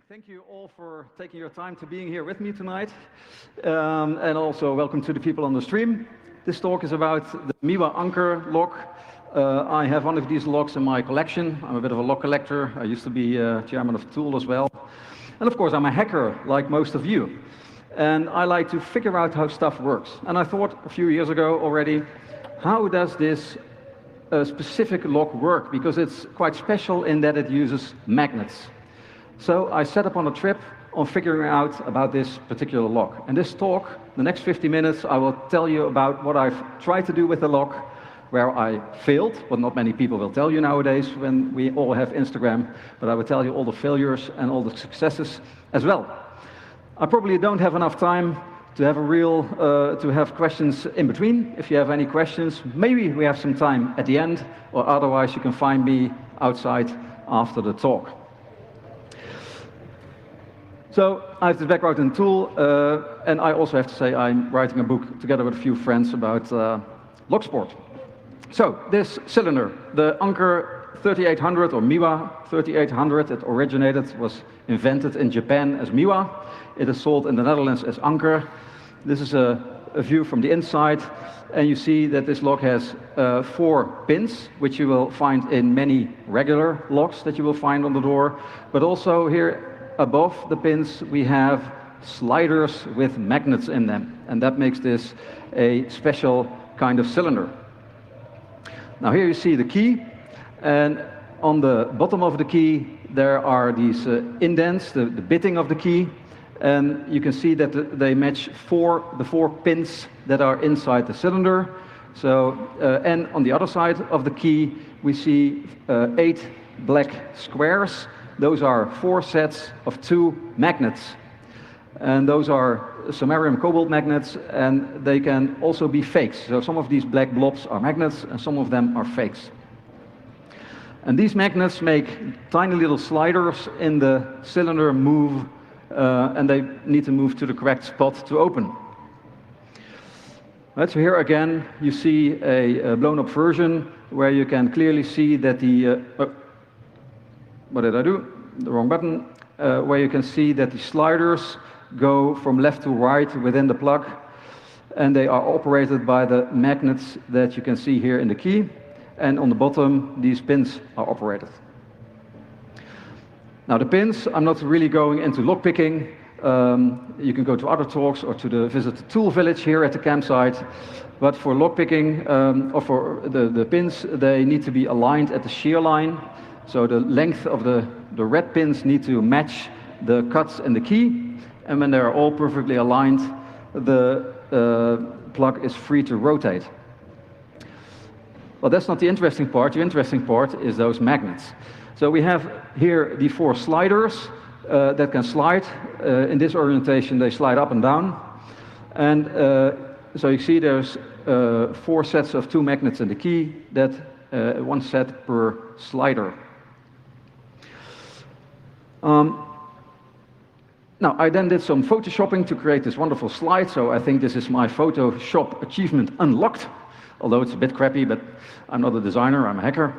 Thank you all for taking your time to being here with me tonight. And also welcome to the people on the stream. This talk is about the Miwa Anker lock. I have one of these locks in my collection. I'm a bit of a lock collector. I used to be chairman of Tool as well. And of course, I'm a hacker, like most of you. And I like to figure out how stuff works. And I thought a few years ago already, how does this specific lock work? Because it's quite special in that it uses magnets. So I set up on a trip on figuring out about this particular lock. And this talk, the next 50 minutes, I will tell you about what I've tried to do with the lock, where I failed, what not many people will tell you nowadays when we all have Instagram, but I will tell you all the failures and all the successes as well. I probably don't have enough time to have to have questions in between. If you have any questions, maybe we have some time at the end, or otherwise you can find me outside after the talk. So I have this background in Tool, and I also have to say I'm writing a book together with a few friends about lock sport. So this cylinder, the Anker 3800 or Miwa 3800, it originated, was invented in Japan as Miwa. It is sold in the Netherlands as Anker. This is a view from the inside, and you see that this lock has 4 pins, which you will find in many regular locks that you will find on the door, but also here above the pins we have sliders with magnets in them, and that makes this a special kind of cylinder. Now here you see the key, and on the bottom of the key there are these indents, the bitting of the key, and you can see that they match the 4 pins that are inside the cylinder. So and on the other side of the key we see 8 black squares. Those are 4 sets of 2 magnets, and those are samarium cobalt magnets, and they can also be fakes. So some of these black blobs are magnets and some of them are fakes. And these magnets make tiny little sliders in the cylinder move, and they need to move to the correct spot to open. Right, so here again you see a blown up version where you can clearly see that the what did I do? The wrong button. Where you can see that the sliders go from left to right within the plug, and they are operated by the magnets that you can see here in the key, and on the bottom these pins are operated. Now the pins, I'm not really going into lockpicking. You can go to other talks or to visit the tool village here at the campsite, but for lockpicking or for the pins, they need to be aligned at the shear line. So the length of the red pins need to match the cuts in the key, and when they're all perfectly aligned, the plug is free to rotate. Well, that's not the interesting part. The interesting part is those magnets. So we have here the 4 sliders that can slide. In this orientation they slide up and down, and so you see there's 4 sets of 2 magnets in the key, that 1 set per slider. Now, I then did some photoshopping to create this wonderful slide, so I think this is my Photoshop achievement unlocked, although it's a bit crappy, but I'm not a designer, I'm a hacker.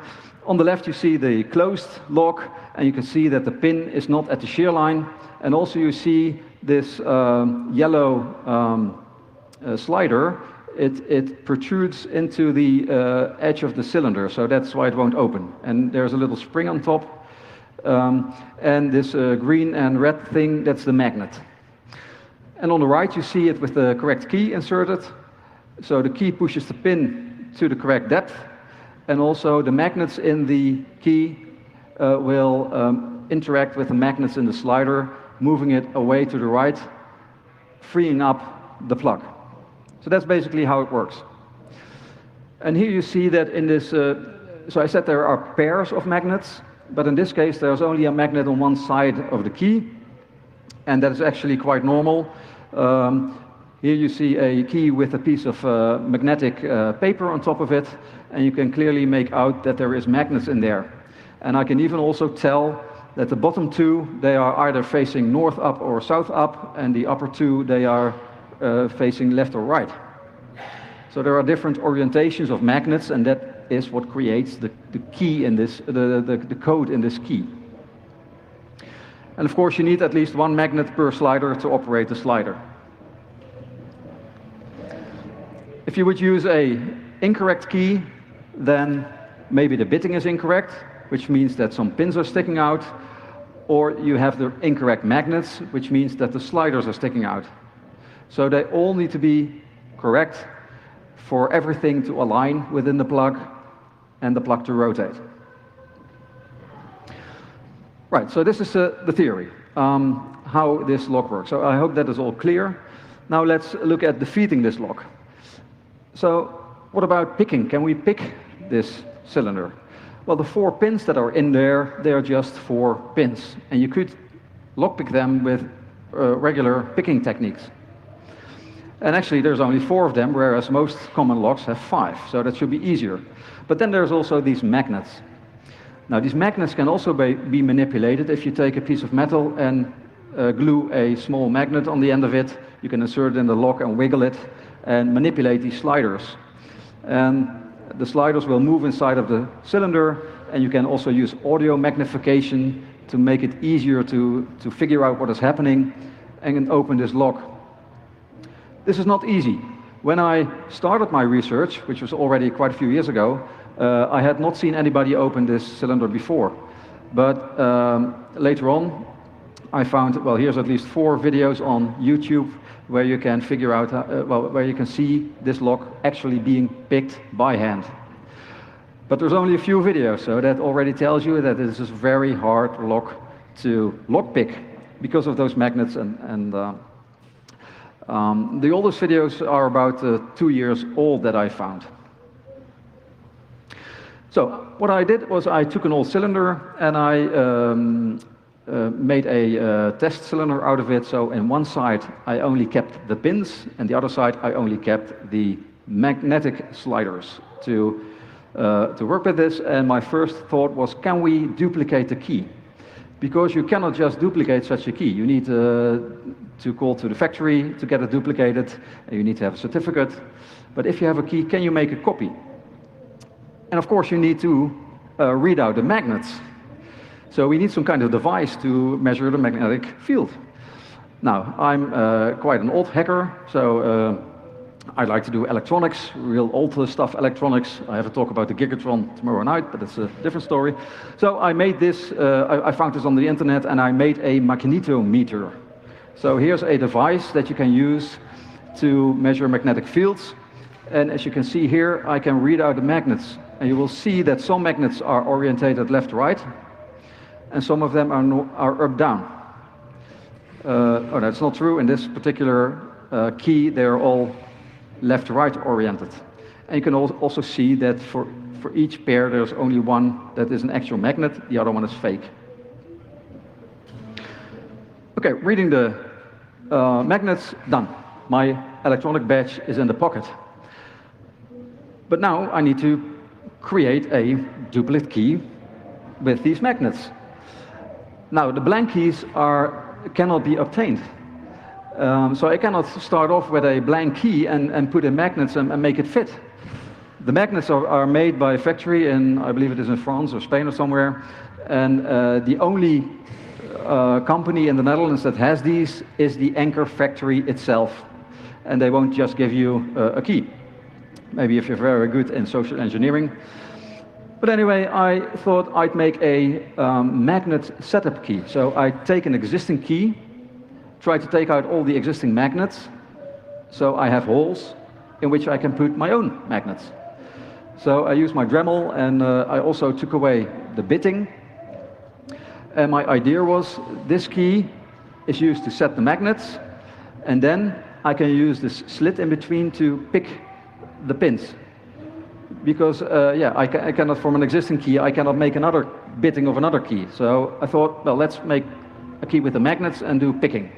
On the left you see the closed lock, and you can see that the pin is not at the shear line, and also you see this yellow slider. It protrudes into the edge of the cylinder, so that's why it won't open. And there's a little spring on top. And this green and red thing, that's the magnet. And on the right you see it with the correct key inserted. So the key pushes the pin to the correct depth, and also the magnets in the key will interact with the magnets in the slider, moving it away to the right, freeing up the plug. So that's basically how it works. And here you see that in this, so I said there are pairs of magnets, but in this case there's only a magnet on one side of the key, and that is actually quite normal. Here you see a key with a piece of magnetic paper on top of it, and you can clearly make out that there is magnets in there. And I can even also tell that the bottom two, they are either facing north up or south up, and the upper two, they are facing left or right. So there are different orientations of magnets, and that is what creates the key in this, the code in this key. And of course, you need at least one magnet per slider to operate the slider. If you would use an incorrect key, then maybe the bitting is incorrect, which means that some pins are sticking out, or you have the incorrect magnets, which means that the sliders are sticking out. So they all need to be correct for everything to align within the plug and the plug to rotate. Right, so this is the theory, how this lock works. So I hope that is all clear. Now let's look at defeating this lock. So what about picking? Can we pick this cylinder? Well, the 4 pins that are in there, they are just 4 pins. And you could lockpick them with regular picking techniques. And actually, there's only 4 of them, whereas most common locks have 5. So that should be easier. But then there's also these magnets. Now, these magnets can also be manipulated. If you take a piece of metal and glue a small magnet on the end of it, you can insert it in the lock and wiggle it and manipulate these sliders. And the sliders will move inside of the cylinder, and you can also use audio magnification to make it easier to figure out what is happening and open this lock. This is not easy. When I started my research, which was already quite a few years ago, I had not seen anybody open this cylinder before. But later on, I found, well, here's at least 4 videos on YouTube where you can figure out, where you can see this lock actually being picked by hand. But there's only a few videos, so that already tells you that this is a very hard lock to lockpick because of those magnets. And the oldest videos are about 2 years old that I found. So what I did was I took an old cylinder and I made a test cylinder out of it. So in one side I only kept the pins, and the other side I only kept the magnetic sliders to work with this. And my first thought was, can we duplicate the key? Because you cannot just duplicate such a key. You need to call to the factory to get it duplicated, and you need to have a certificate. But if you have a key, can you make a copy? And of course you need to read out the magnets. So we need some kind of device to measure the magnetic field. Now, I'm quite an old hacker, so I like to do electronics, real old stuff electronics. I have a talk about the Gigatron tomorrow night, but that's a different story. So I made this, I found this on the internet, and I made a magnetometer. So here's a device that you can use to measure magnetic fields. And as you can see here, I can read out the magnets. And you will see that some magnets are orientated left-right, and some of them are up-down. Oh, that's not true. In this particular key, they're all left-right oriented. And you can also see that for each pair, there's only one that is an actual magnet, the other one is fake. Okay, reading the magnets, done. My electronic badge is in the pocket. But now I need to create a duplicate key with these magnets. Now, the blank keys cannot be obtained. So I cannot start off with a blank key and put in magnets and make it fit. The magnets are made by a factory in, I believe it is in France or Spain or somewhere, and the only company in the Netherlands that has these is the Anker factory itself. And they won't just give you a key. Maybe if you're very good in social engineering. But anyway, I thought I'd make a magnet setup key. So I take an existing key, try to take out all the existing magnets, so I have holes in which I can put my own magnets. So I used my Dremel, and I also took away the bitting. And my idea was, this key is used to set the magnets, and then I can use this slit in between to pick the pins. Because, I cannot, from an existing key, I cannot make another bitting of another key. So I thought, well, let's make a key with the magnets and do picking.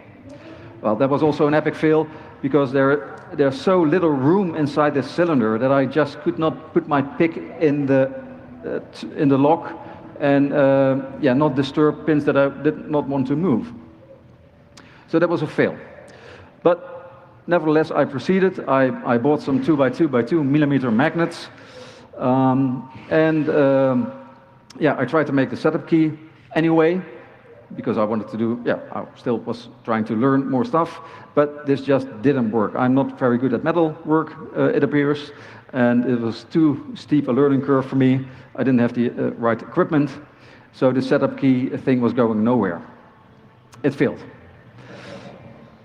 Well, that was also an epic fail, because there's so little room inside this cylinder that I just could not put my pick in the lock and yeah, not disturb pins that I did not want to move. So that was a fail. But nevertheless, I proceeded. I bought some 2x2x2 millimeter magnets, yeah, I tried to make the setup key anyway, because I wanted to do, yeah, I still was trying to learn more stuff, but this just didn't work. I'm not very good at metal work, it appears, and it was too steep a learning curve for me. I didn't have the right equipment, so the setup key thing was going nowhere. It failed.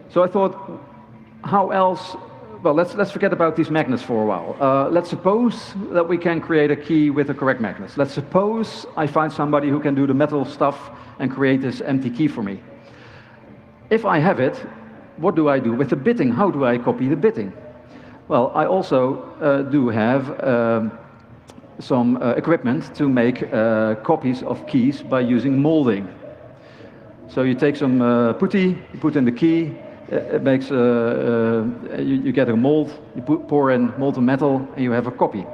So I thought, how else? Well, let's forget about these magnets for a while. Let's suppose that we can create a key with the correct magnets. Let's suppose I find somebody who can do the metal stuff and create this empty key for me. If I have it, what do I do with the bitting? How do I copy the bitting? Well, I also do have some equipment to make copies of keys by using molding. So you take some putty, you put in the key, it makes, you get a mold, you pour in molten metal, and you have a copy.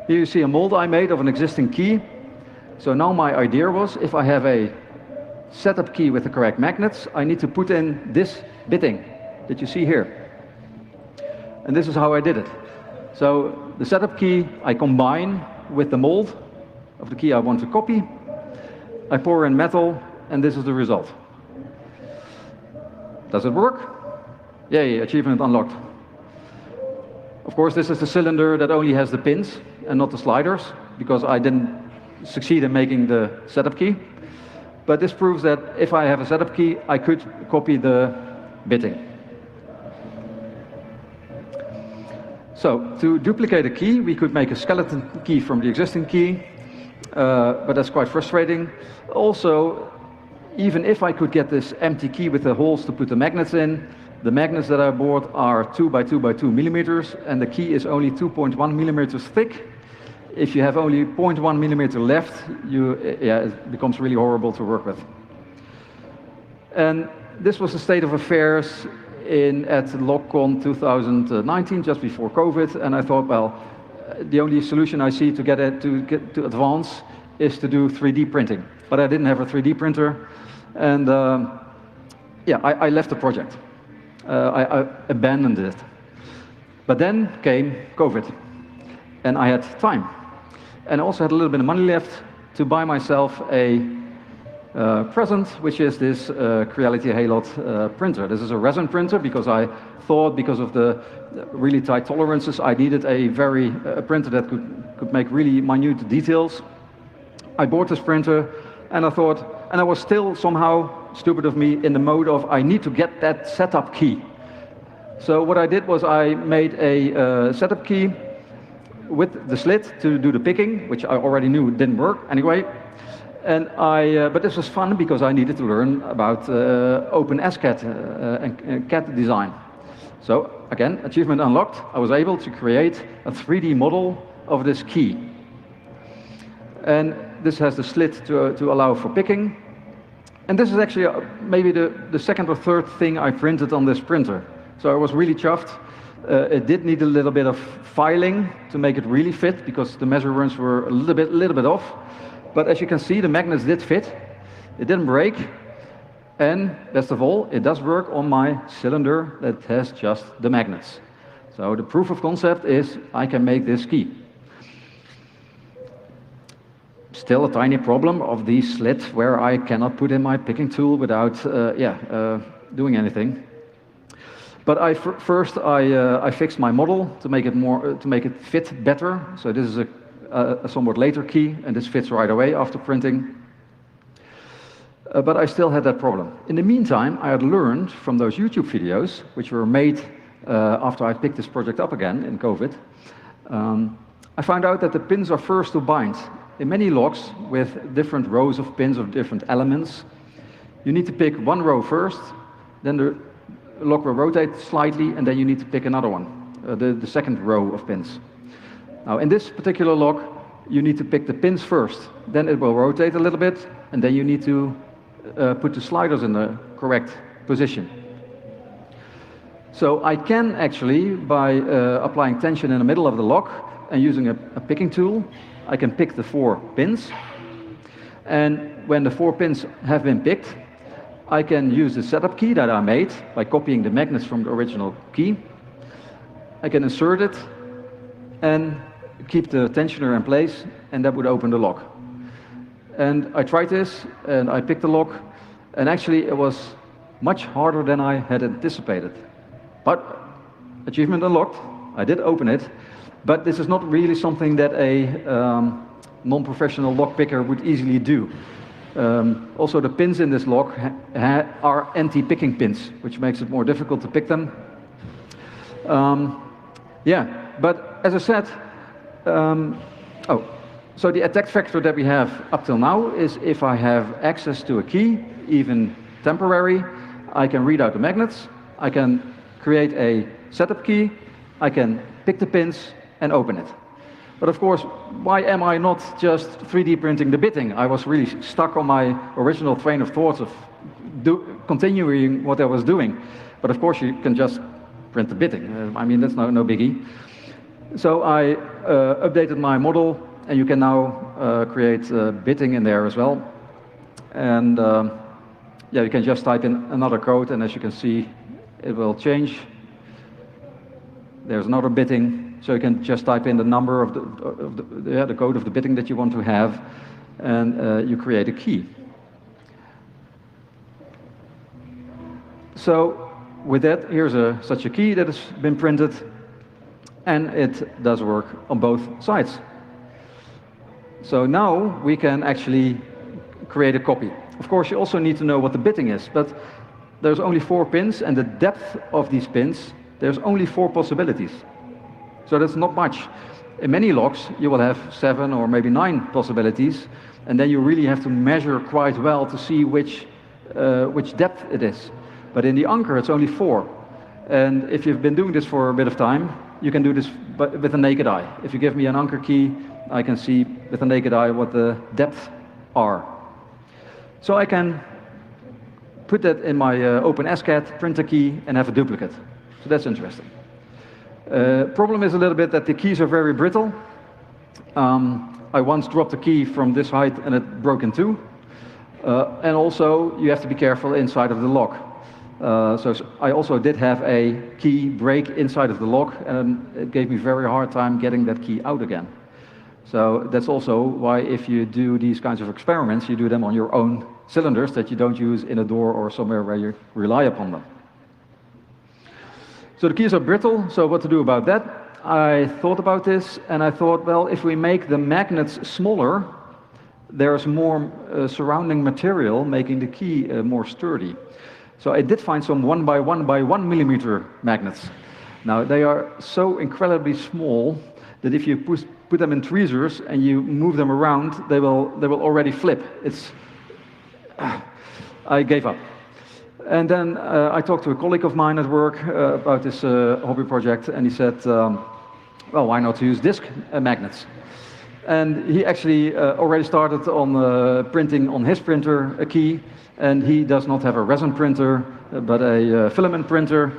Here you see a mold I made of an existing key. So now my idea was, if I have a setup key with the correct magnets, I need to put in this bitting that you see here. And this is how I did it. So the setup key I combine with the mold of the key I want to copy. I pour in metal, and this is the result. Does it work? Yay, achievement unlocked. Of course, this is the cylinder that only has the pins and not the sliders, because I didn't succeed in making the setup key. But this proves that if I have a setup key, I could copy the bitting. So, to duplicate a key, we could make a skeleton key from the existing key, but that's quite frustrating. Also, even if I could get this empty key with the holes to put the magnets in, the magnets that I bought are 2x2x2 millimeters, and the key is only 2.1 millimeters thick. If you have only 0.1 millimeter left, it becomes really horrible to work with. And this was the state of affairs at LogCon 2019, just before COVID, and I thought, well, the only solution I see to get to advance is to do 3D printing. But I didn't have a 3D printer, and yeah, I left the project. I abandoned it. But then came COVID, and I had time. And I also had a little bit of money left to buy myself a present, which is this Creality Halot printer. This is a resin printer, because I thought, because of the really tight tolerances, I needed a printer that could make really minute details. I bought this printer, and I thought, and I was still somehow, stupid of me, in the mode of I need to get that setup key. So what I did was I made a setup key with the slit to do the picking, which I already knew didn't work anyway. And but this was fun because I needed to learn about OpenSCAD and CAD design. So again, achievement unlocked. I was able to create a 3D model of this key. And this has the slit to allow for picking. And this is actually maybe the second or third thing I printed on this printer. So I was really chuffed. It did need a little bit of filing to make it really fit, because the measurements were a little bit off. But as you can see, the magnets did fit. It didn't break. And best of all, it does work on my cylinder that has just the magnets. So the proof of concept is I can make this key. Still a tiny problem of the slit where I cannot put in my picking tool without doing anything. But first I fixed my model to make it fit better. So this is a somewhat later key, and this fits right away after printing. But I still had that problem. In the meantime, I had learned from those YouTube videos, which were made after I picked this project up again in COVID. I found out that the pins are first to bind. In many locks with different rows of pins of different elements, you need to pick one row first, then the lock will rotate slightly, and then you need to pick another one, the second row of pins. Now, in this particular lock, you need to pick the pins first, then it will rotate a little bit, and then you need to put the sliders in the correct position. So I can actually, by applying tension in the middle of the lock and using a picking tool, I can pick the 4 pins. And when the 4 pins have been picked, I can use the setup key that I made by copying the magnets from the original key. I can insert it and keep the tensioner in place, and that would open the lock. And I tried this, and I picked the lock, and actually it was much harder than I had anticipated. But achievement unlocked, I did open it, but this is not really something that a non-professional lock picker would easily do. Also, the pins in this lock are anti-picking pins, which makes it more difficult to pick them. Yeah, but as I said, so the attack factor that we have up till now is if I have access to a key, even temporary, I can read out the magnets, I can create a setup key, I can pick the pins and open it. But of course, why am I not just 3D printing the bitting? I was really stuck on my original train of thoughts of continuing what I was doing. But of course, you can just print the bitting. I mean, that's no biggie. So I updated my model, and you can now create bitting in there as well. And yeah, you can just type in another code, and as you can see, it will change. There's another bitting. So you can just type in the number of the code of the bitting that you want to have, and you create a key. So with that, here's such a key that has been printed, and it does work on both sides. So now we can actually create a copy. Of course, you also need to know what the bitting is, but there's only 4 pins, and the depth of these pins, there's only 4 possibilities. So that's not much. In many locks, you will have 7 or maybe 9 possibilities, and then you really have to measure quite well to see which depth it is. But in the Anker, it's only 4. And if you've been doing this for a bit of time, you can do this with a naked eye. If you give me an Anker key, I can see with a naked eye what the depths are. So I can put that in my OpenSCAD printer key and have a duplicate. So that's interesting. Problem is a little bit that the keys are very brittle. I once dropped a key from this height and it broke in 2. And also you have to be careful inside of the lock. So I also did have a key break inside of the lock, and it gave me very hard time getting that key out again. So that's also why if you do these kinds of experiments, you do them on your own cylinders that you don't use in a door or somewhere where you rely upon them. So the keys are brittle, so what to do about that? I thought about this, and I thought, well, if we make the magnets smaller, there's more surrounding material making the key more sturdy. So I did find some 1 by 1 by 1 millimeter magnets. Now, they are so incredibly small that if you put them in tweezers and you move them around, they will already flip. I gave up. And then I talked to a colleague of mine at work about this hobby project, and he said, well, why not use disc magnets? And he actually already started on printing on his printer a key, and he does not have a resin printer, but a filament printer.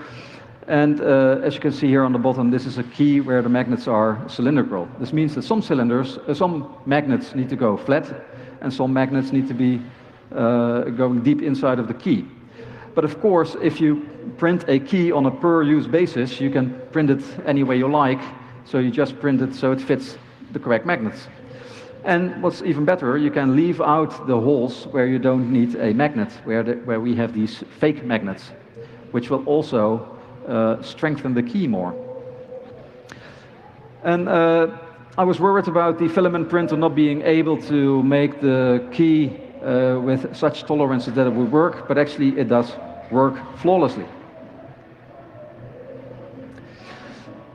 And as you can see here on the bottom, this is a key where the magnets are cylindrical. This means that some magnets need to go flat, and some magnets need to be going deep inside of the key. But of course, if you print a key on a per-use basis, you can print it any way you like. So you just print it so it fits the correct magnets. And what's even better, you can leave out the holes where you don't need a magnet, where we have these fake magnets, which will also strengthen the key more. And I was worried about the filament printer not being able to make the key with such tolerances that it would work, but actually it does work flawlessly.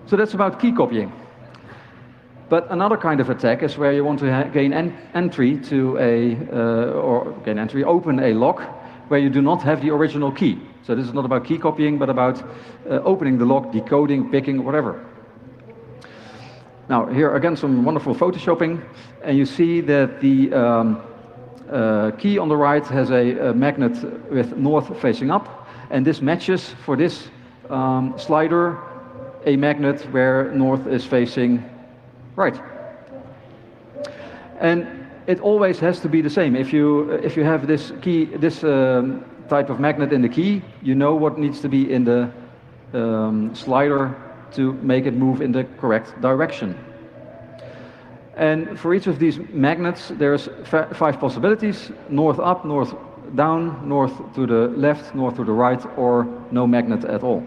So that's about key copying. But another kind of attack is where you want to gain entry to open a lock where you do not have the original key. So this is not about key copying, but about opening the lock, decoding, picking, whatever. Now here again some wonderful photoshopping, and you see that the key on the right has a magnet with north facing up, and this matches for this slider a magnet where north is facing right. And it always has to be the same. If you have this key, this type of magnet in the key, you know what needs to be in the slider to make it move in the correct direction. And for each of these magnets, there's 5 possibilities: north up, north down, north to the left, north to the right, or no magnet at all.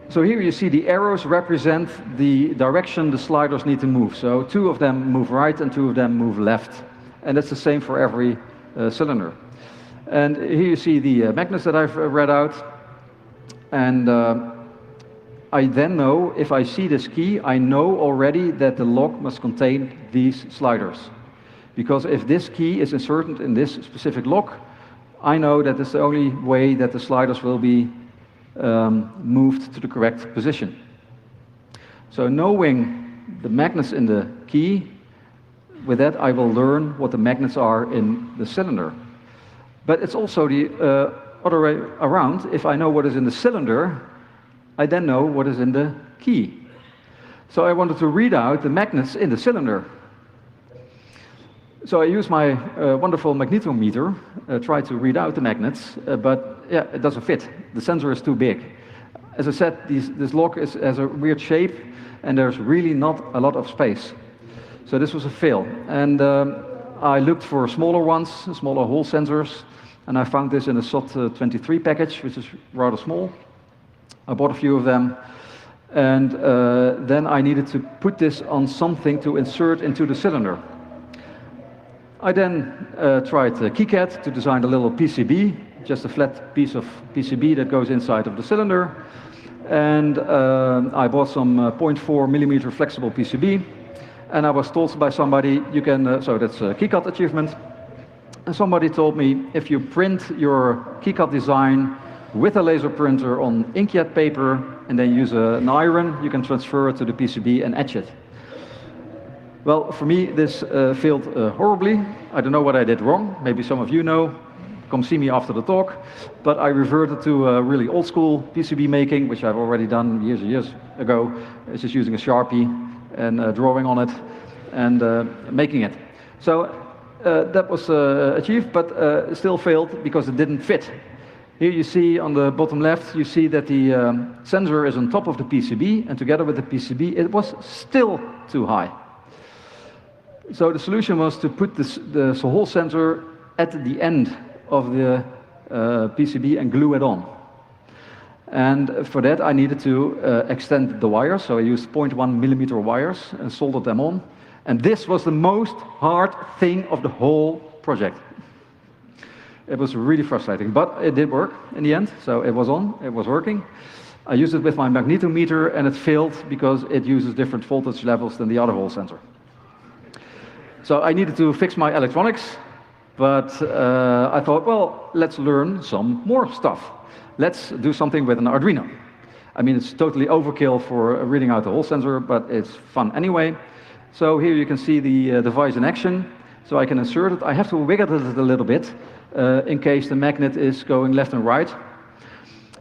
So here you see the arrows represent the direction the sliders need to move. So 2 of them move right and 2 of them move left. And that's the same for every cylinder. And here you see the magnets that I've read out. And I then know, if I see this key, I know already that the lock must contain these sliders. Because if this key is inserted in this specific lock, I know that it's the only way that the sliders will be moved to the correct position. So knowing the magnets in the key, with that I will learn what the magnets are in the cylinder. But it's also the other way around. If I know what is in the cylinder, I then know what is in the key. So I wanted to read out the magnets in the cylinder. So I use my wonderful magnetometer, try to read out the magnets, but yeah, it doesn't fit. The sensor is too big. As I said, this lock has a weird shape, and there's really not a lot of space. So this was a fail. And I looked for smaller ones, smaller Hall sensors, and I found this in a SOT23 package, which is rather small. I bought a few of them, and then I needed to put this on something to insert into the cylinder. I then tried KiCad to design a little PCB, just a flat piece of PCB that goes inside of the cylinder. And I bought some 0.4 millimeter flexible PCB. And I was told by somebody, you can, so that's a KiCad achievement. And somebody told me, if you print your KiCad design with a laser printer on inkjet paper, and then use an iron, you can transfer it to the PCB and etch it. Well, for me, this failed horribly. I don't know what I did wrong. Maybe some of you know. Come see me after the talk. But I reverted to really old school PCB making, which I've already done years and years ago. It's just using a Sharpie and drawing on it and making it. So that was achieved, but still failed because it didn't fit. Here you see on the bottom left, you see that the sensor is on top of the PCB, and together with the PCB, it was still too high. So the solution was to put the Hall sensor at the end of the PCB and glue it on. And for that I needed to extend the wires, so I used 0.1 millimeter wires and soldered them on. And this was the most hard thing of the whole project. It was really frustrating, but it did work in the end, so it was on, it was working. I used it with my magnetometer and it failed because it uses different voltage levels than the other Hall sensor. So I needed to fix my electronics, but I thought, well, let's learn some more stuff. Let's do something with an Arduino. I mean, it's totally overkill for reading out the Hall sensor, but it's fun anyway. So here you can see the device in action. So I can insert it. I have to wiggle it a little bit in case the magnet is going left and right.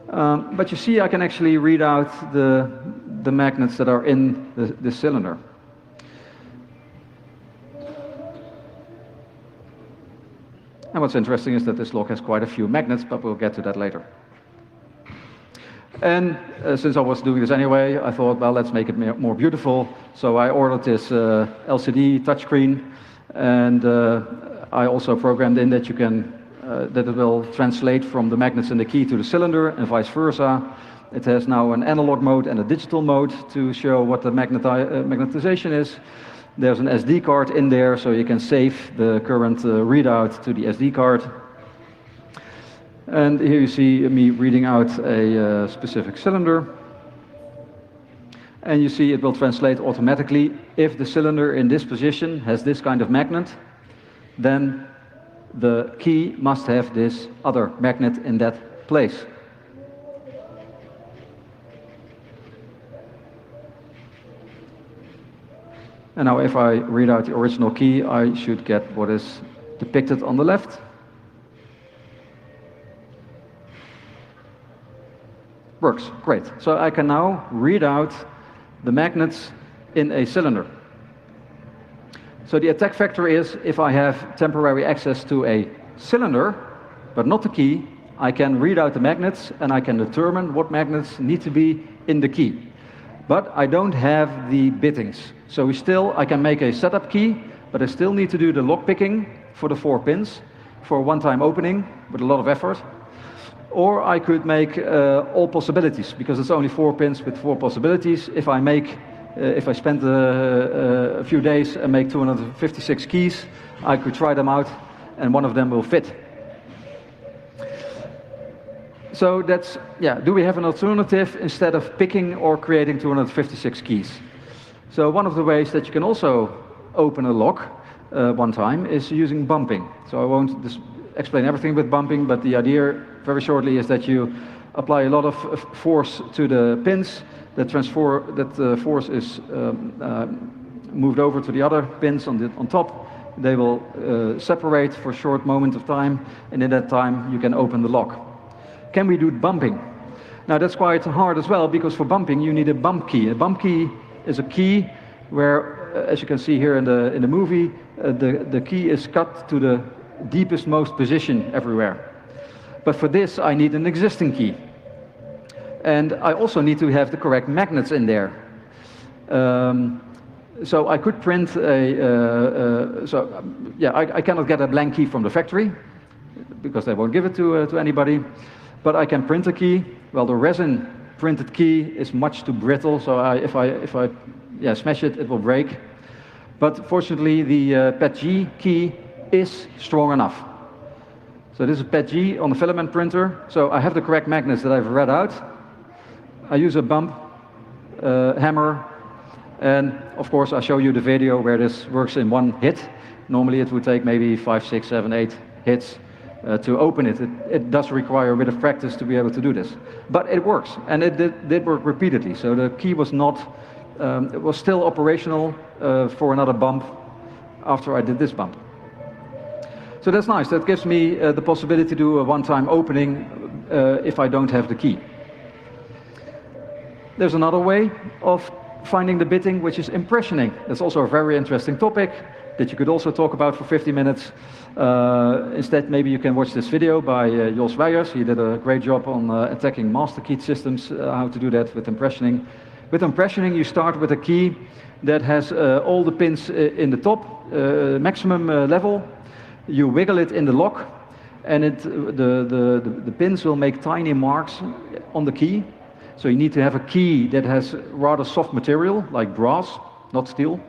But you see, I can actually read out the magnets that are in the cylinder. And what's interesting is that this lock has quite a few magnets, but we'll get to that later. And since I was doing this anyway, I thought, well, let's make it more beautiful. So I ordered this LCD touchscreen, and I also programmed in that you can that it will translate from the magnets in the key to the cylinder, and vice versa. It has now an analog mode and a digital mode to show what the magnetization is. There's an SD card in there, so you can save the current readout to the SD card. And here you see me reading out a specific cylinder. And you see it will translate automatically. If the cylinder in this position has this kind of magnet, then the key must have this other magnet in that place. And now if I read out the original key, I should get what is depicted on the left. Works, great. So I can now read out the magnets in a cylinder. So the attack vector is if I have temporary access to a cylinder, but not the key, I can read out the magnets and I can determine what magnets need to be in the key. But I don't have the bittings. So I can make a setup key, but I still need to do the lock picking for the 4 pins for a one-time opening with a lot of effort. Or I could make all possibilities, because it's only 4 pins with 4 possibilities. If I spend a few days and make 256 keys, I could try them out and one of them will fit. So that's, do we have an alternative instead of picking or creating 256 keys? So one of the ways that you can also open a lock one time is using bumping. So I won't explain everything with bumping, but the idea very shortly is that you apply a lot of force to the pins. That force is moved over to the other pins on top. They will separate for a short moment of time, and in that time you can open the lock. Can we do bumping? Now that's quite hard as well, because for bumping you need a bump key. A bump key is a key where, as you can see here in the movie, the key is cut to the deepest, most position everywhere. But for this I need an existing key. And I also need to have the correct magnets in there. So I could print I cannot get a blank key from the factory, because they won't give it to anybody. But I can print a key. Well, the resin printed key is much too brittle, so if I smash it, it will break. But fortunately, the PETG key is strong enough. So this is PETG on the filament printer. So I have the correct magnets that I've read out. I use a bump hammer, and of course I show you the video where this works in one hit. Normally it would take maybe 5, 6, 7, 8 hits to open it. It does require a bit of practice to be able to do this. But it works, and it did work repeatedly. So the key was it was still operational for another bump after I did this bump. So that's nice. That gives me the possibility to do a one-time opening if I don't have the key. There's another way of finding the bitting, which is impressioning. That's also a very interesting topic that you could also talk about for 50 minutes. Instead, maybe you can watch this video by Jos Weijers. He did a great job on attacking master key systems, how to do that with impressioning. With impressioning, you start with a key that has all the pins in the top, maximum level. You wiggle it in the lock, and the pins will make tiny marks on the key. So you need to have a key that has rather soft material, like brass, not steel.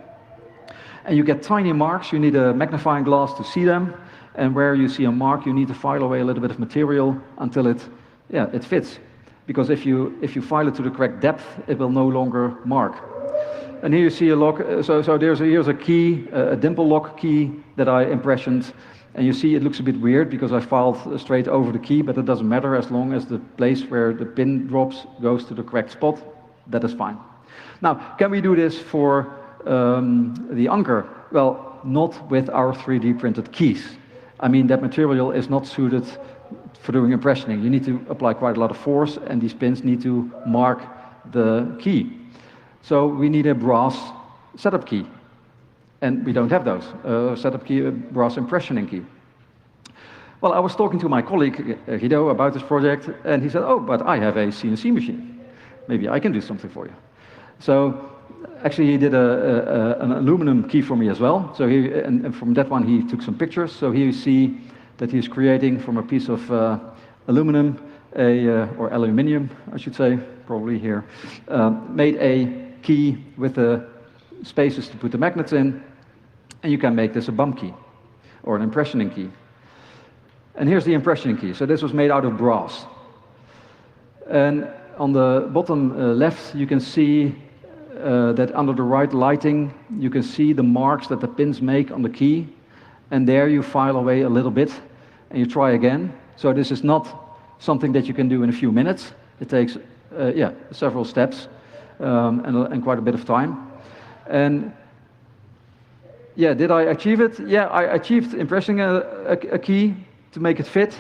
And you get tiny marks. You need a magnifying glass to see them. And where you see a mark, you need to file away a little bit of material until it fits. Because if you file it to the correct depth, it will no longer mark. And here you see a lock. So here's a key, a dimple lock key that I impressioned. And you see it looks a bit weird because I filed straight over the key, but it doesn't matter as long as the place where the pin drops goes to the correct spot. That is fine. Now, can we do this for the Anker? Well, not with our 3D printed keys. I mean, that material is not suited for doing impressioning. You need to apply quite a lot of force, and these pins need to mark the key. So we need a brass setup key. And we don't have those. Setup key, brass impressioning key. Well, I was talking to my colleague, Guido, about this project, and he said, oh, but I have a CNC machine. Maybe I can do something for you. So actually he did an aluminum key for me as well. So and from that one he took some pictures. So here you see that he's creating from a piece of aluminum, or aluminium, I should say, probably here, made a key with the spaces to put the magnets in. And you can make this a bump key, or an impressioning key. And here's the impressioning key. So this was made out of brass. And on the bottom left, you can see that under the right lighting, you can see the marks that the pins make on the key. And there you file away a little bit, and you try again. So this is not something that you can do in a few minutes. It takes, several steps and quite a bit of time. And yeah, did I achieve it? Yeah, I achieved impressing a key to make it fit,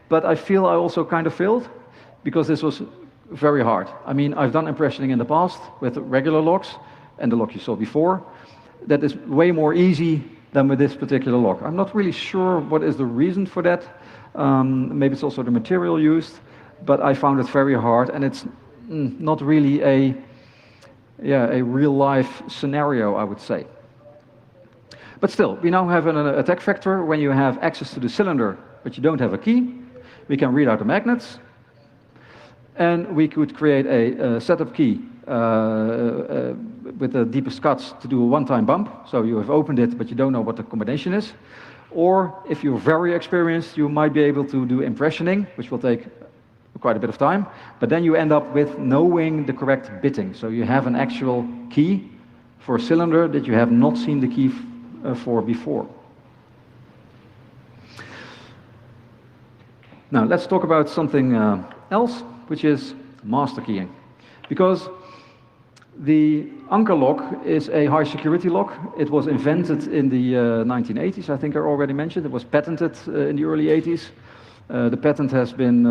but I feel I also kind of failed because this was very hard. I mean, I've done impressioning in the past with regular locks, and the lock you saw before. That is way more easy than with this particular lock. I'm not really sure what is the reason for that. Maybe it's also the material used, but I found it very hard, and it's not really a real-life scenario, I would say. But still, we now have an attack vector. When you have access to the cylinder, but you don't have a key, we can read out the magnets, and we could create a setup key with the deepest cuts to do a one-time bump. So you have opened it, but you don't know what the combination is. Or if you're very experienced, you might be able to do impressioning, which will take quite a bit of time, but then you end up with knowing the correct bitting. So you have an actual key for a cylinder that you have not seen the key for before. Now let's talk about something else, which is master keying. Because the Anker lock is a high security lock. It was invented in the 1980s, I think I already mentioned. It was patented in the early 80s. The patent has been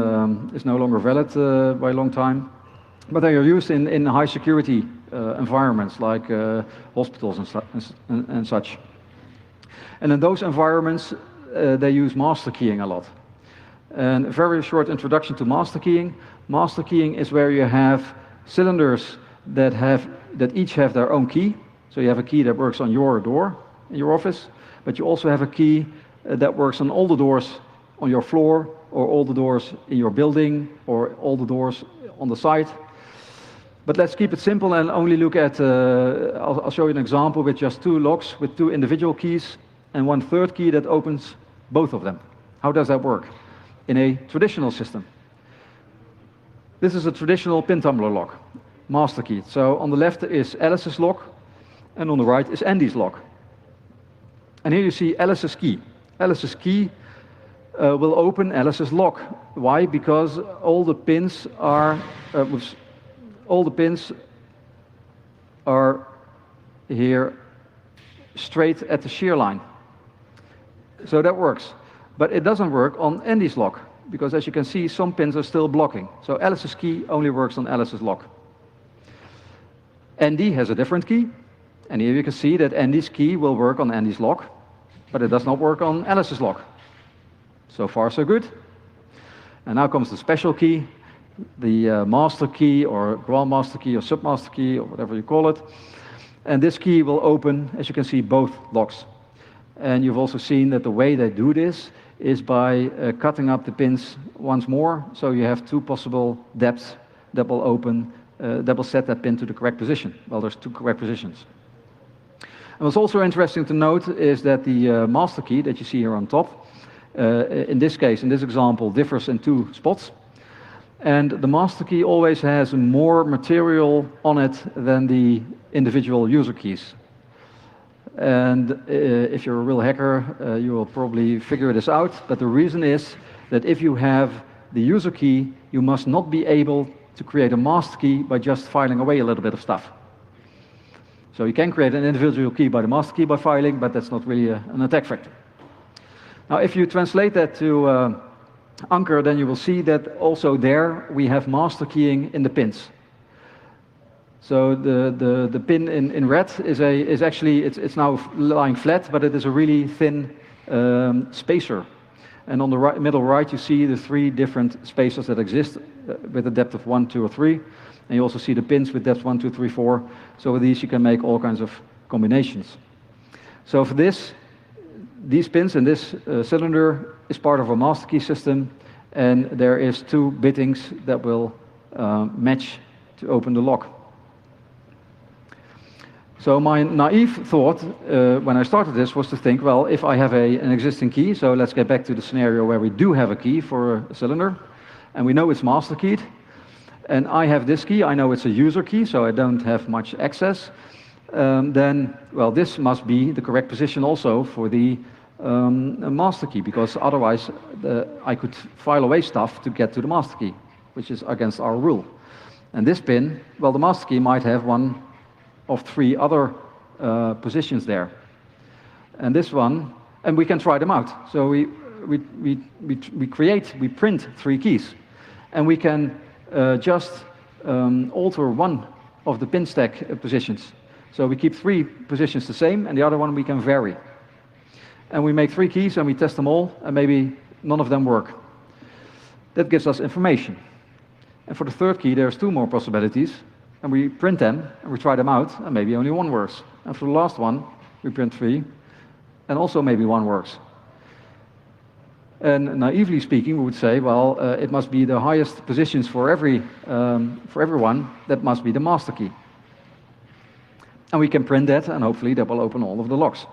is no longer valid by a long time, but they are used in high security environments like hospitals and such. And in those environments, they use master keying a lot. And a very short introduction to master keying. Master keying is where you have cylinders that each have their own key. So you have a key that works on your door in your office, but you also have a key that works on all the doors on your floor, or all the doors in your building, or all the doors on the site. But let's keep it simple and only look at, I'll show you an example with just two locks with two individual keys and one third key that opens both of them. How does that work in a traditional system? This is a traditional pin tumbler lock, master key. So on the left is Alice's lock, and on the right is Andy's lock. And here you see Alice's key. Alice's key will open Alice's lock. Why? Because all the pins are here straight at the shear line. So that works. But it doesn't work on Andy's lock, because as you can see, some pins are still blocking. So Alice's key only works on Alice's lock. Andy has a different key, and here you can see that Andy's key will work on Andy's lock, but it does not work on Alice's lock. So far, so good. And now comes the special key, the master key, or grandmaster key, or submaster key, or whatever you call it. And this key will open, as you can see, both locks. And you've also seen that the way they do this is by cutting up the pins once more, so you have two possible depths that will open, that will set that pin to the correct position. Well, there's two correct positions. And what's also interesting to note is that the master key that you see here on top, in this case, in this example, differs in two spots. And the master key always has more material on it than the individual user keys. And if you're a real hacker, you will probably figure this out. But the reason is that if you have the user key, you must not be able to create a master key by just filing away a little bit of stuff. So you can create an individual key by the master key by filing, but that's not really an attack vector. Now, if you translate that to Anker, then you will see that also there we have master keying in the pins. So the pin in red is actually, it's now lying flat, but it is a really thin spacer. And on the middle right, you see the three different spacers that exist with a depth of 1, 2, or 3. And you also see the pins with depth 1, 2, 3, 4. So with these you can make all kinds of combinations. So for these pins and this cylinder is part of a master key system, and there is two bittings that will match to open the lock. So my naive thought when I started this was to think, well, if I have an existing key, so let's get back to the scenario where we do have a key for a cylinder, and we know it's master keyed, and I have this key, I know it's a user key, so I don't have much access, then, well, this must be the correct position also for the master key, because otherwise I could file away stuff to get to the master key, which is against our rule. And this pin, well, the master key might have one of three other positions there. And this one, and we can try them out. So we print three keys, and we can just alter one of the pin stack positions. So we keep 3 positions the same, and the other one we can vary. And we make 3 keys, and we test them all, and maybe none of them work. That gives us information. And for the 3rd key, there's 2 more possibilities, and we print them, and we try them out, and maybe only 1 works. And for the last one, we print 3, and also maybe 1 works. And naively speaking, we would say, well, it must be the highest positions for everyone. That must be the master key. And we can print that, and hopefully that will open all of the locks.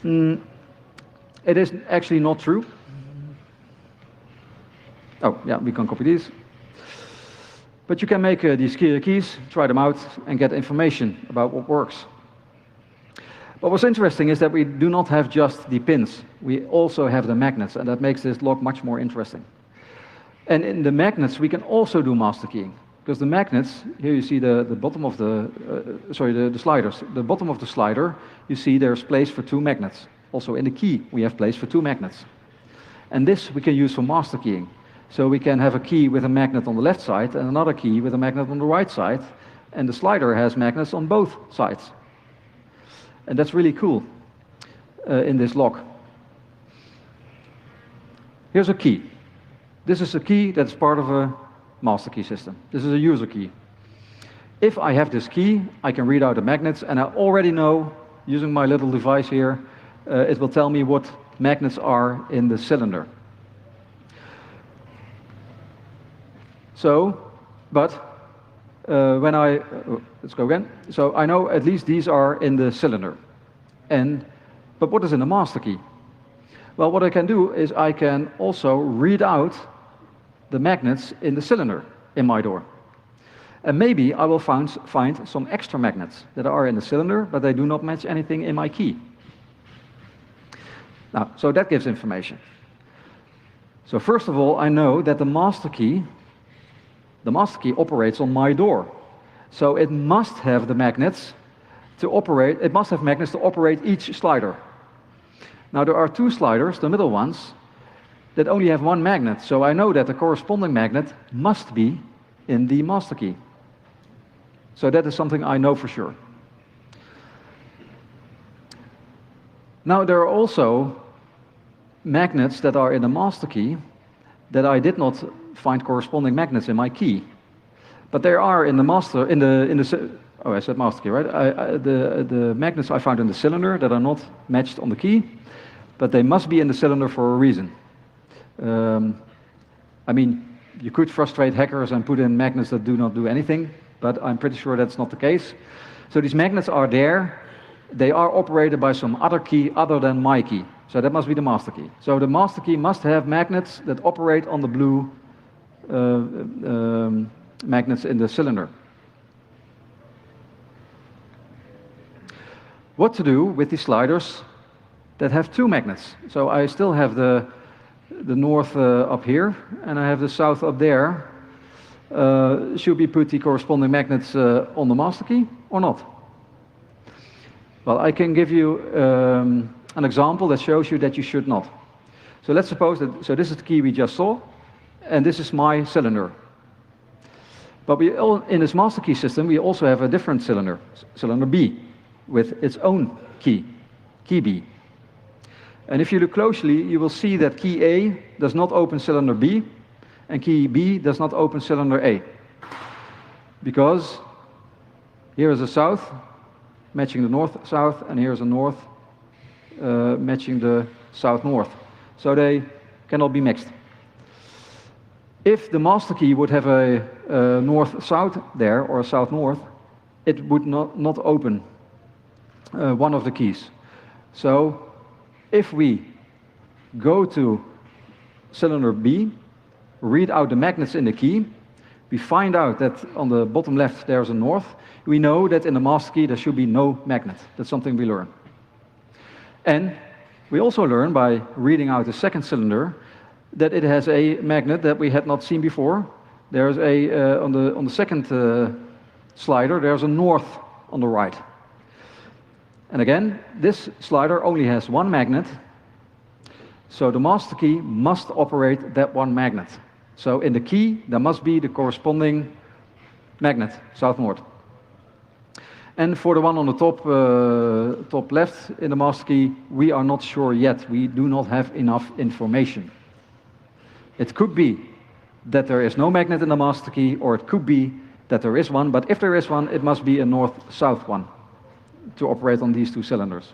It is actually not true. Oh, yeah, we can copy these. But you can make these keys, try them out, and get information about what works. But what's interesting is that we do not have just the pins. We also have the magnets, and that makes this lock much more interesting. And in the magnets, we can also do master keying. Because the magnets, here you see the bottom of the sliders. The bottom of the slider, you see there's place for 2 magnets. Also in the key, we have place for 2 magnets. And this we can use for master keying. So we can have a key with a magnet on the left side and another key with a magnet on the right side. And the slider has magnets on both sides. And that's really cool in this lock. Here's a key. This is a key that's part of a master key system. This is a user key. If I have this key, I can read out the magnets, and I already know, using my little device here, it will tell me what magnets are in the cylinder. So, but when let's go again. So I know at least these are in the cylinder. But what is in the master key? Well, what I can do is I can also read out the magnets in the cylinder in my door. And maybe I will find some extra magnets that are in the cylinder, but they do not match anything in my key. Now, so that gives information. So first of all, I know that the master key operates on my door. So it must have the magnets to operate, it must have magnets to operate each slider. Now there are 2 sliders, the middle ones, that only have 1 magnet. So I know that the corresponding magnet must be in the master key. So that is something I know for sure. Now there are also magnets that are in the master key that I did not find corresponding magnets in my key. But there are in the master, oh, I said master key, right? The magnets I found in the cylinder that are not matched on the key, but they must be in the cylinder for a reason. I mean, you could frustrate hackers and put in magnets that do not do anything, but I'm pretty sure that's not the case. So these magnets are there. They are operated by some other key other than my key. So that must be the master key. So the master key must have magnets that operate on the blue magnets in the cylinder. What to do with these sliders that have 2 magnets? So I still have the north up here, and I have the south up there. Should we put the corresponding magnets on the master key or not? Well, I can give you an example that shows you that you should not. So let's suppose that, so this is the key we just saw, and this is my cylinder. But in this master key system, we also have a different cylinder, cylinder B, with its own key, key B. And if you look closely, you will see that key A does not open cylinder B, and key B does not open cylinder A. Because here is a south, matching the north-south, and here's a north, matching the south-north. So they cannot be mixed. If the master key would have a north-south there, or a south-north, it would not open one of the keys. So if we go to cylinder B, read out the magnets in the key, we find out that on the bottom left there's a north. We know that in the master key there should be no magnet. That's something we learn. And we also learn by reading out the second cylinder that it has a magnet that we had not seen before. There's on the second slider there's a north on the right. And again, this slider only has 1 magnet, so the master key must operate that 1 magnet. So in the key, there must be the corresponding magnet, south-north. And for the one on the top left in the master key, we are not sure yet. We do not have enough information. It could be that there is no magnet in the master key, or it could be that there is one, but if there is one, it must be a north-south one to operate on these two cylinders.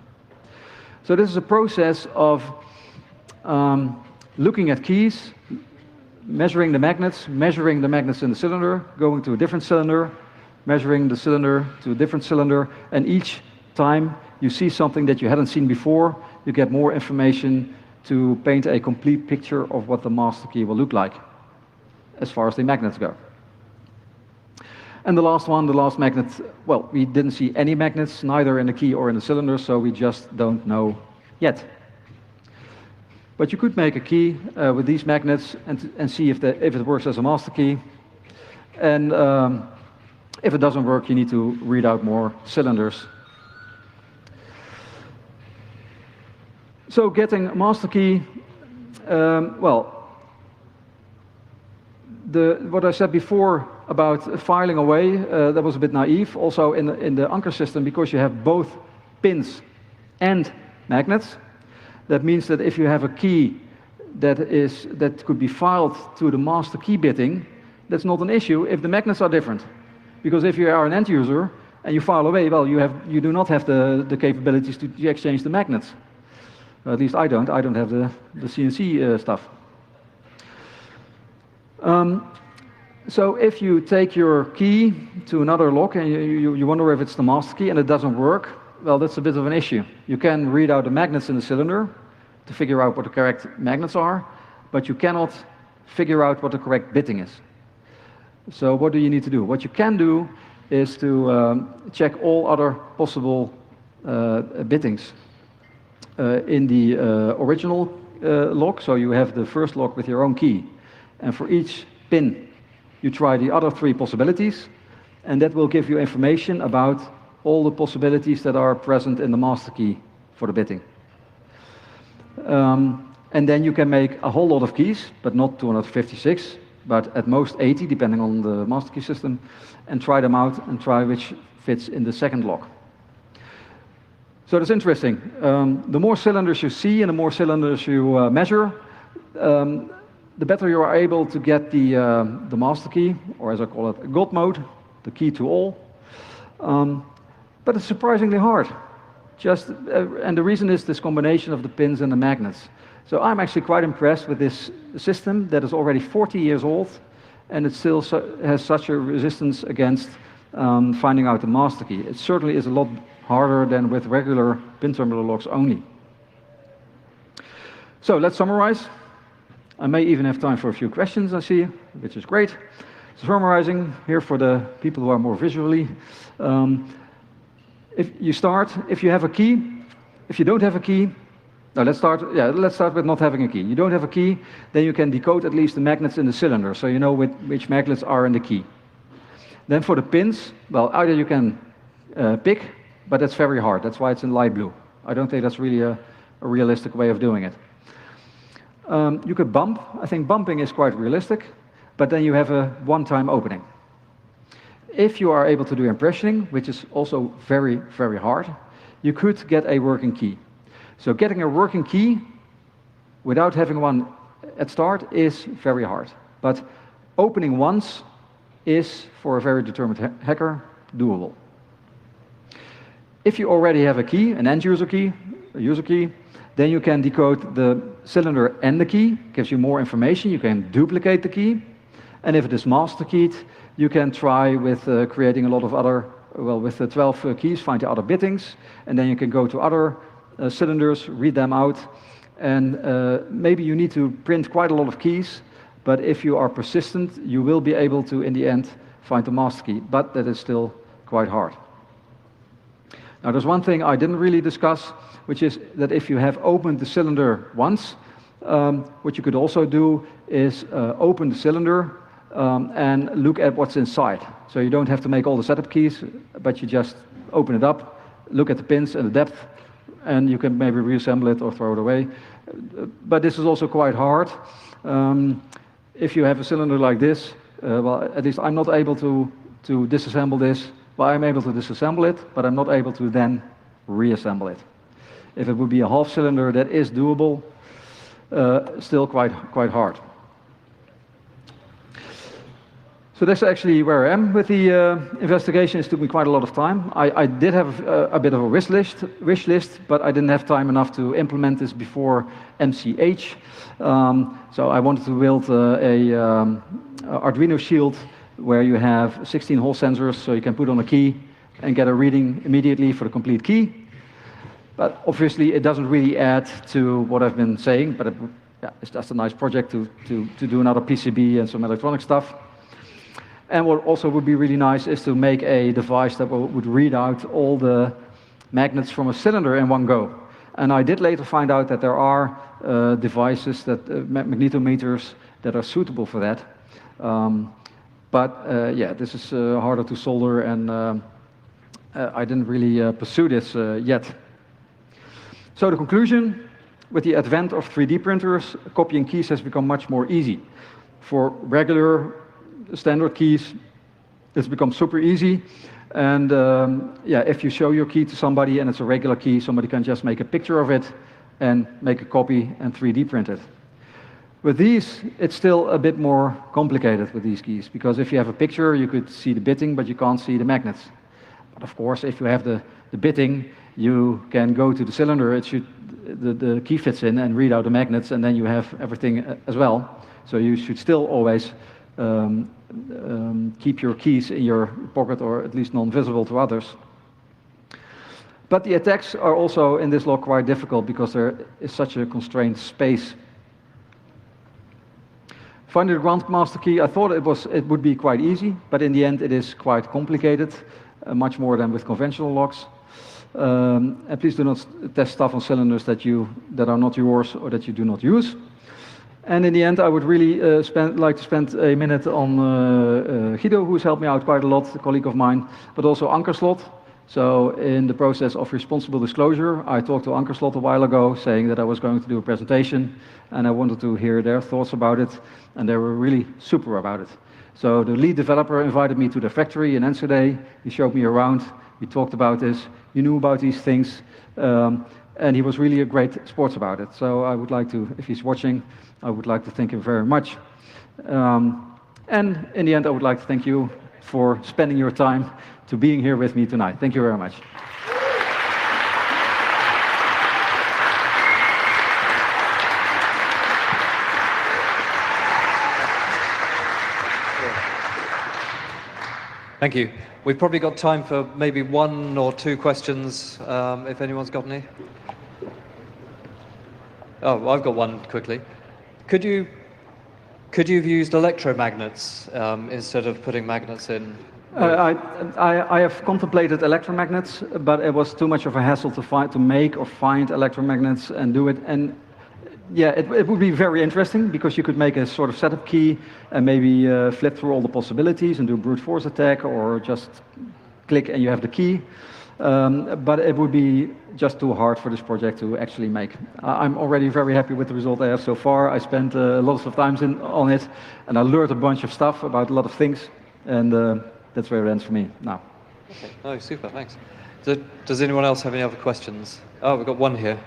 So this is a process of looking at keys, measuring the magnets in the cylinder, going to a different cylinder, measuring the cylinder to a different cylinder, and each time you see something that you hadn't seen before, you get more information to paint a complete picture of what the master key will look like, as far as the magnets go. And the last magnet, well, we didn't see any magnets, neither in the key or in the cylinder, so we just don't know yet. But you could make a key with these magnets and see if it works as a master key. And if it doesn't work, you need to read out more cylinders. So getting a master key, well, what I said before about filing away, that was a bit naive. Also in the Anker system, because you have both pins and magnets, that means that if you have a key that could be filed to the master key bitting, that's not an issue if the magnets are different. Because if you are an end user and you file away, well, you do not have the capabilities to exchange the magnets. At least I don't. I don't have the CNC stuff. So if you take your key to another lock and you wonder if it's the master key and it doesn't work, well, that's a bit of an issue. You can read out the magnets in the cylinder to figure out what the correct magnets are, but you cannot figure out what the correct bitting is. So what do you need to do? What you can do is to check all other possible bittings in the original lock. So you have the first lock with your own key, and for each pin you try the other three possibilities, and that will give you information about all the possibilities that are present in the master key for the bitting. And then you can make a whole lot of keys, but not 256, but at most 80, depending on the master key system, and try them out and try which fits in the second lock. So that's interesting. The more cylinders you see and the more cylinders you measure, the better you are able to get the master key, or as I call it, God mode, the key to all. But it's surprisingly hard. And the reason is this combination of the pins and the magnets. So I'm actually quite impressed with this system that is already 40 years old, and it still has such a resistance against finding out the master key. It certainly is a lot harder than with regular pin terminal locks only. So let's summarize. I may even have time for a few questions, I see, which is great. So summarizing here for the people who are more visually. If you have a key, if you don't have a key, no, let's start with not having a key. You don't have a key, then you can decode at least the magnets in the cylinder, so you know which magnets are in the key. Then for the pins, well, either you can pick, but that's very hard. That's why it's in light blue. I don't think that's really a realistic way of doing it. You could bump. I think bumping is quite realistic, but then you have a one-time opening. If you are able to do impressioning, which is also very, very hard, you could get a working key. So getting a working key without having one at start is very hard. But opening once is, for a very determined hacker, doable. If you already have a key, an end user key, a user key, then you can decode the cylinder and the key, gives you more information. You can duplicate the key. And if it is master keyed, you can try with creating a lot of other, well, with the 12 keys, find the other bittings, and then you can go to other cylinders, read them out, and maybe you need to print quite a lot of keys, but if you are persistent, you will be able to, in the end, find the master key, but that is still quite hard. Now, there's one thing I didn't really discuss, which is that if you have opened the cylinder once, what you could also do is open the cylinder and look at what's inside. So you don't have to make all the setup keys, but you just open it up, look at the pins and the depth, and you can maybe reassemble it or throw it away. But this is also quite hard. If you have a cylinder like this, well, at least I'm not able to disassemble this well, I'm able to disassemble it, but I'm not able to then reassemble it. If it would be a half cylinder, that is doable, still quite hard. So that's actually where I am with the investigation. It took me quite a lot of time. I did have a bit of a wish list, but I didn't have time enough to implement this before MCH. So I wanted to build a Arduino shield where you have 16 Hall sensors, so you can put on a key and get a reading immediately for the complete key. But obviously, it doesn't really add to what I've been saying, but it's just a nice project to do another PCB and some electronic stuff. And what also would be really nice is to make a device that would read out all the magnets from a cylinder in one go. And I did later find out that there are devices, magnetometers, that are suitable for that. Yeah, this is harder to solder, and I didn't really pursue this yet. So the conclusion, with the advent of 3D printers, copying keys has become much more easy. For regular standard keys, it's become super easy. And yeah, if you show your key to somebody and it's a regular key, somebody can just make a picture of it and make a copy and 3D print it. With these, it's still a bit more complicated with these keys, because if you have a picture, you could see the bitting, but you can't see the magnets. But of course, if you have the bitting, you can go to the cylinder, the key fits in and read out the magnets, and then you have everything as well. So you should still always keep your keys in your pocket, or at least non-visible to others. But the attacks are also in this log quite difficult because there is such a constrained space. Finding the grandmaster key, I thought it would be quite easy, but in the end it is quite complicated, much more than with conventional locks. And please do not test stuff on cylinders that are not yours or that you do not use. And in the end, I would really like to spend a minute on Guido, who's helped me out quite a lot, a colleague of mine, but also Ankerslot. So in the process of responsible disclosure, I talked to Ankerslot a while ago, saying that I was going to do a presentation, and I wanted to hear their thoughts about it, and they were really super about it. So the lead developer invited me to the factory in Enschede. He showed me around. We talked about this. He knew about these things, and he was really a great sport about it. So I would like to, if he's watching, I would like to thank him very much. And in the end, I would like to thank you for spending your time to being here with me tonight. Thank you very much. Thank you. We've probably got time for maybe 1 or 2 questions, if anyone's got any. Oh, I've got one quickly. Could you have used electromagnets instead of putting magnets in? I have contemplated electromagnets, but it was too much of a hassle to make or find electromagnets and do it. And yeah, it would be very interesting, because you could make a sort of setup key and maybe flip through all the possibilities and do a brute force attack, or just click and you have the key. But it would be just too hard for this project to actually make. I'm already very happy with the result I have so far. I spent lots of time on it, and I learned a bunch of stuff about a lot of things, and that's where it ends for me now. Okay. Oh, super, thanks. Does anyone else have any other questions? Oh, we've got one here.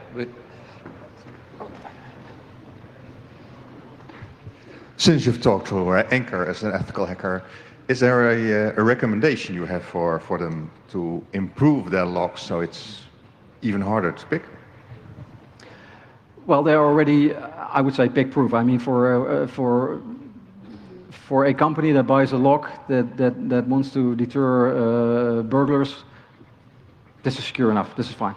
Since you've talked to Anker as an ethical hacker, is there a recommendation you have for them to improve their locks so it's even harder to pick? Well, they're already, I would say, pick-proof. I mean, for a company that buys a lock that wants to deter burglars, this is secure enough. This is fine.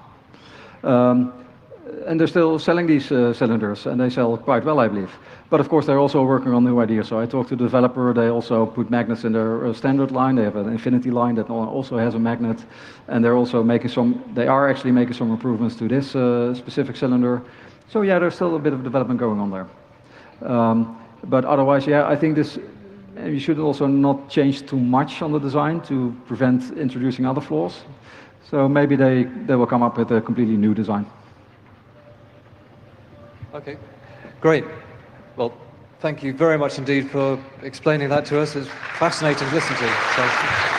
And they're still selling these cylinders, and they sell quite well, I believe. But of course, they're also working on new ideas. So I talked to the developer. They also put magnets in their standard line. They have an infinity line that also has a magnet, and they're also making some. They are actually making some improvements to this specific cylinder. So yeah, there's still a bit of development going on there. But otherwise, yeah, I think this. You should also not change too much on the design to prevent introducing other flaws. So maybe they will come up with a completely new design. Okay, great. Well, thank you very much indeed for explaining that to us. It's fascinating to listen to. So.